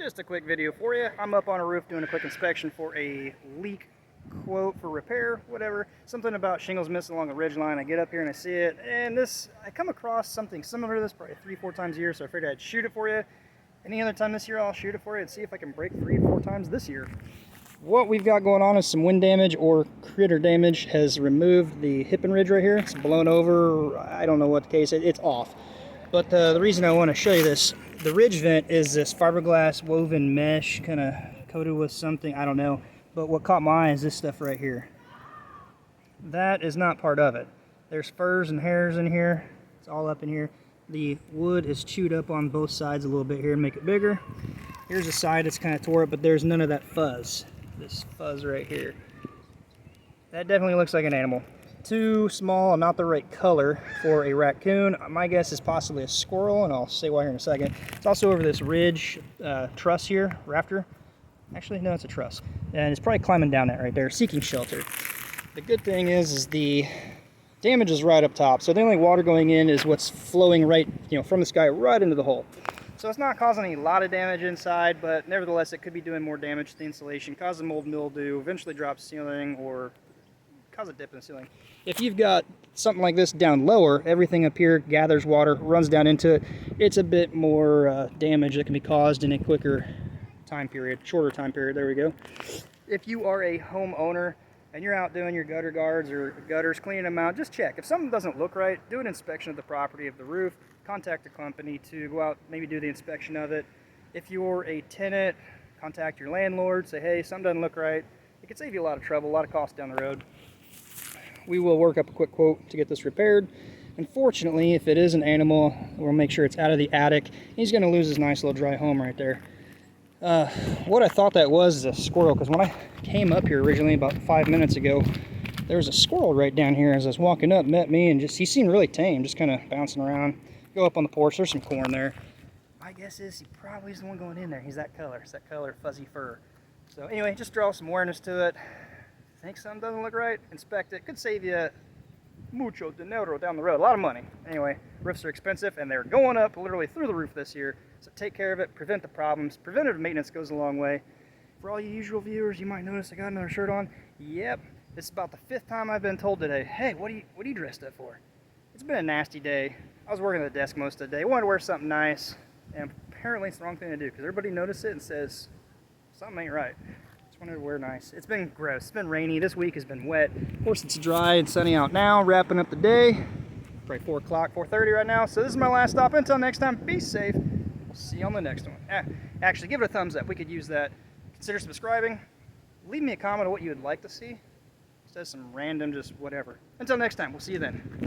Just a quick video for you. I'm up on a roof doing a quick inspection for a leak quote for repair, whatever. Something about shingles missing along the ridge line. I get up here and I see it, and I come across something similar to this probably 3-4 times a year, so I figured I'd shoot it for you. Any other time this year, I'll shoot it for you and see if I can break 3 to 4 times this year. What we've got going on is some wind damage or critter damage has removed the hip and ridge right here. It's blown over. I don't know what the case is. It's off. But the reason I want to show you this, the ridge vent is this fiberglass woven mesh kind of coated with something, I don't know. But what caught my eye is this stuff right here. That is not part of it. There's furs and hairs in here. It's all up in here. The wood is chewed up on both sides a little bit here to make it bigger. Here's a side that's kind of tore up, but there's none of that fuzz. This fuzz right here. That definitely looks like an animal. Too small and not the right color for a raccoon. My guess is possibly a squirrel, and I'll say why here in a second. It's also over this ridge truss here, rafter. Actually, no, it's a truss. And it's probably climbing down that right there, seeking shelter. The good thing is the damage is right up top. So the only water going in is what's flowing right, from the sky right into the hole. So it's not causing a lot of damage inside, but nevertheless, it could be doing more damage to the insulation, causing mold, mildew, eventually drop ceiling, or cause a dip in the ceiling. If you've got something like this down lower, everything up here gathers water, runs down into it. It's a bit more damage that can be caused in a quicker time period, shorter time period. There we go. If you are a homeowner and you're out doing your gutter guards or gutters, cleaning them out, just check. If something doesn't look right, do an inspection of the property, of the roof, contact a company to go out, maybe do the inspection of it. If you're a tenant, contact your landlord, say, hey, something doesn't look right. It could save you a lot of trouble, a lot of cost down the road. We will work up a quick quote to get this repaired. Unfortunately, if it is an animal, we'll make sure it's out of the attic. He's going to lose his nice little dry home right there. What I thought that was is a squirrel, because when I came up here originally about 5 minutes ago, there was a squirrel right down here as I was walking up, met me, and he seemed really tame, just kind of bouncing around. Go up on the porch, there's some corn there. My guess is he probably is the one going in there. He's that color, it's that color, fuzzy fur. So anyway, just draw some awareness to it. Think something doesn't look right, inspect it. Could save you mucho dinero down the road, a lot of money. Anyway, roofs are expensive and they're going up literally through the roof this year. So take care of it, prevent the problems. Preventative maintenance goes a long way. For all you usual viewers, you might notice I got another shirt on. Yep, this is about the 5th time I've been told today, hey, what are you dressed up for? It's been a nasty day. I was working at the desk most of the day. I wanted to wear something nice, and apparently it's the wrong thing to do because everybody noticed it and says, something ain't right. Just wanted to wear nice. It's been gross. It's been rainy. This week has been wet. Of course, it's dry and sunny out now, wrapping up the day. Probably 4 o'clock, 4:30 right now. So this is my last stop. Until next time, be safe. We'll see you on the next one. Actually, give it a thumbs up. We could use that. Consider subscribing. Leave me a comment on what you would like to see. Instead of some random just whatever. Until next time, we'll see you then.